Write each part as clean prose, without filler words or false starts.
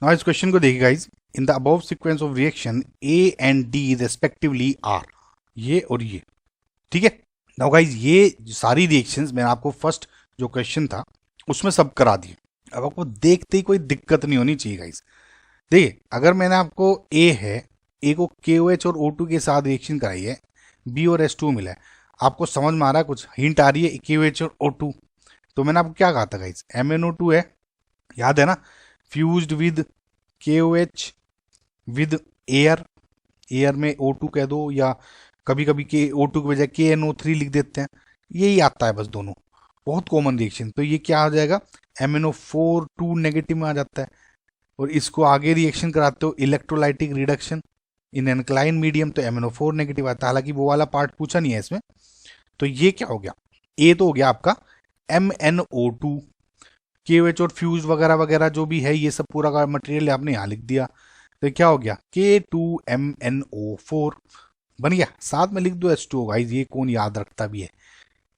Now इस question को देखिए guys, in the above sequence of reaction A and D respectively are, ये और ये, ठीक है। नाउ गाइस ये सारी रिएक्शंस मैंने आपको फर्स्ट जो क्वेश्चन था उसमें सब करा दिए। अब आपको देखते ही कोई दिक्कत नहीं होनी चाहिए गाइस। देखिए अगर मैंने आपको ए है, ए को KOH और O2 के साथ रिएक्शन कराई है, बी और H2 मिला है, आपको समझ में आ रहा है, कुछ हिंट आ रही है KOH और O2। तो मैंने आपको क्या कहा था गाइस, MnO2 है, याद है ना, fused with KOH with air, air में O2 कह दो, या कभी कभी के O2 की बजाय KNO3 लिख देते हैं, यही आता है बस दोनों, बहुत कॉमन रिएक्शन। तो ये क्या आ जाएगा, MnO4 2 नेगेटिव में आ जाता है। और इसको आगे रिएक्शन कराते हो इलेक्ट्रोलाइटिक रिडक्शन इन एनक्लाइन मीडियम, तो MnO4 नेगेटिव आता है। हालांकि वो वाला पार्ट पूछा नहीं है इसमें। तो ये क्या हो गया, ए तो हो गया आपका MnO2, KOH और फ्यूज वगैरह वगैरह जो भी है ये सब पूरा का मटेरियल आपने यहाँ लिख दिया। तो क्या हो गया, K2MnO4 बन गया। साथ में लिख दो H2O, गाइस ये कौन याद रखता भी है,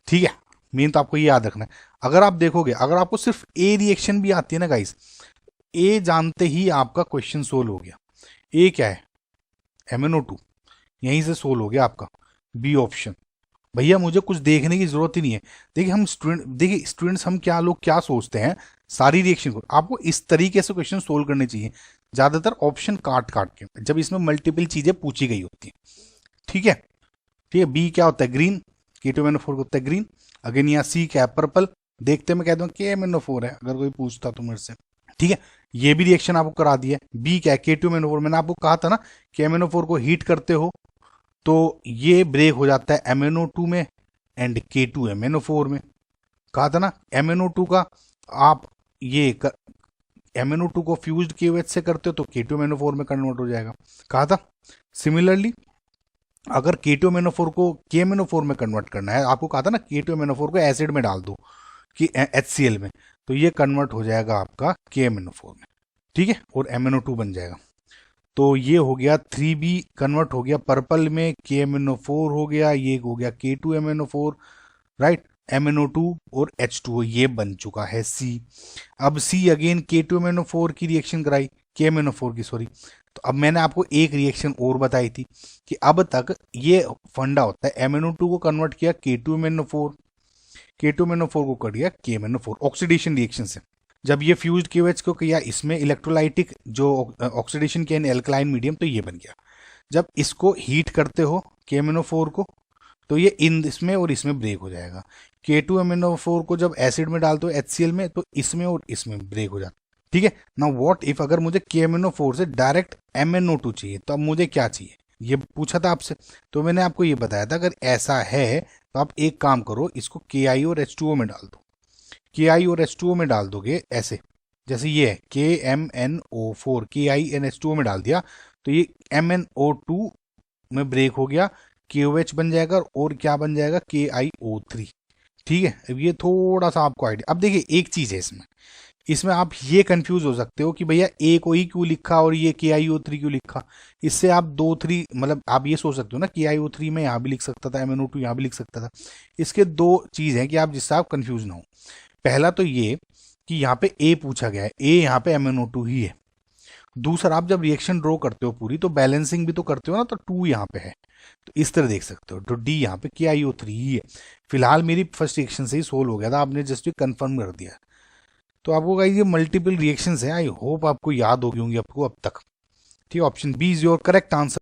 ठीक है। मेन तो आपको ये याद रखना है। अगर आप देखोगे, अगर आपको सिर्फ ए रिएक्शन भी आती है ना गाइस, ए जानते ही आपका क्वेश्चन सोल्व हो गया। ए क्या है, MnO2, यहीं से सोल्व हो गया आपका बी ऑप्शन। भैया मुझे कुछ देखने की जरूरत ही नहीं है। देखिए हम स्टूडेंट, देखिए स्टूडेंट्स हम क्या लोग क्या सोचते हैं, सारी रिएक्शन को आपको इस तरीके से क्वेश्चन सोल्व करने चाहिए, ज्यादातर ऑप्शन काट काट के, जब इसमें मल्टीपल चीजें पूछी गई होती हैं, ठीक है। ठीक है, बी क्या होता है, ग्रीन, K2MnO4 होता है ग्रीन। अगेन यहाँ सी क्या है, पर्पल। देखते मैं कहता हूँ KMnO4 है, अगर कोई पूछता तो मेरे से, ठीक है। ये भी रिएक्शन आपको करा दिया। बी क्या है, K2MnO4। मैंने आपको कहा था ना कि MnO4 को हीट करते हो तो ये ब्रेक हो जाता है MnO2 में एंड K2MnO4 में। कहा था ना MnO2 का, आप ये MnO2 को फ्यूज्ड KOH से करते हो तो K2MnO4 में कन्वर्ट हो जाएगा, कहा था। सिमिलरली अगर K2MnO4 को KMnO4 में कन्वर्ट करना है, आपको कहा था ना K2MnO4 को एसिड में डाल दो कि HCl में, तो ये कन्वर्ट हो जाएगा आपका KMnO4 में, ठीक है, और MnO2 बन जाएगा। तो ये हो गया 3B कन्वर्ट हो गया पर्पल में, KMnO4 हो गया, ये हो गया K2MnO4, राइट। MnO2 और H2O ये बन चुका है C। अब C अगेन K2MnO4 की रिएक्शन कराई, KMnO4 की सॉरी। तो अब मैंने आपको एक रिएक्शन और बताई थी कि अब तक ये फंडा होता है, MnO2 को कन्वर्ट किया K2MnO4, K2MnO4 को कर दिया KMnO4 ऑक्सीडेशन रिएक्शन से। जब ये फ्यूज्ड KOH को किया इसमें इलेक्ट्रोलाइटिक जो ऑक्सीडेशन किया इन एल्कलाइन मीडियम, तो ये बन गया। जब इसको हीट करते हो KMnO4 को, तो ये इन इसमें और इसमें ब्रेक हो जाएगा। K2MnO4 को जब एसिड में डालते हो HCl में, तो इसमें और इसमें ब्रेक हो जाता है, ठीक है ना। व्हाट इफ अगर मुझे KMnO4 से डायरेक्ट MnO2 चाहिए, तो अब मुझे क्या चाहिए, ये पूछा था आपसे। तो मैंने आपको ये बताया था अगर ऐसा है तो आप एक काम करो, इसको Ki और H2O में डाल दो। Ki और H2O में डाल दोगे ऐसे, जैसे ये है KMnO4, KiNH2O में डाल दिया, तो ये MnO2 में ब्रेक हो गया, KOH बन जाएगा और क्या बन जाएगा, KiO3, ठीक है। अब ये थोड़ा सा आपको आइडिया। अब देखिए एक चीज है इसमें, इसमें आप ये कंफ्यूज हो सकते हो कि भैया ए को ही क्यों लिखा और ये KiO3 क्यों लिखा। इससे आप 2-3 मतलब आप ये सोच सकते हो ना, KiO3 में यहाँ भी लिख सकता था, MnO2 यहाँ भी लिख सकता था। इसके दो चीज हैं कि आप जिससे आप कंफ्यूज ना हो। पहला तो ये कि यहाँ पे ए पूछा गया है, ए यहाँ पे MnO2 ही है। दूसरा, आप जब रिएक्शन ड्रॉ करते हो पूरी, तो बैलेंसिंग भी तो करते हो ना, तो 2 यहाँ पे है, तो इस तरह देख सकते हो। तो डी यहाँ पे KiO3 ही है। फिलहाल मेरी फर्स्ट रिएक्शन से ही सोल्व हो गया था, आपने जस्ट कंफर्म कर दिया। तो आपको गाइस ये मल्टीपल रिएक्शंस हैं, आई होप आपको याद हो गई होंगी आपको अब तक, ठीक है। Option B is your correct answer.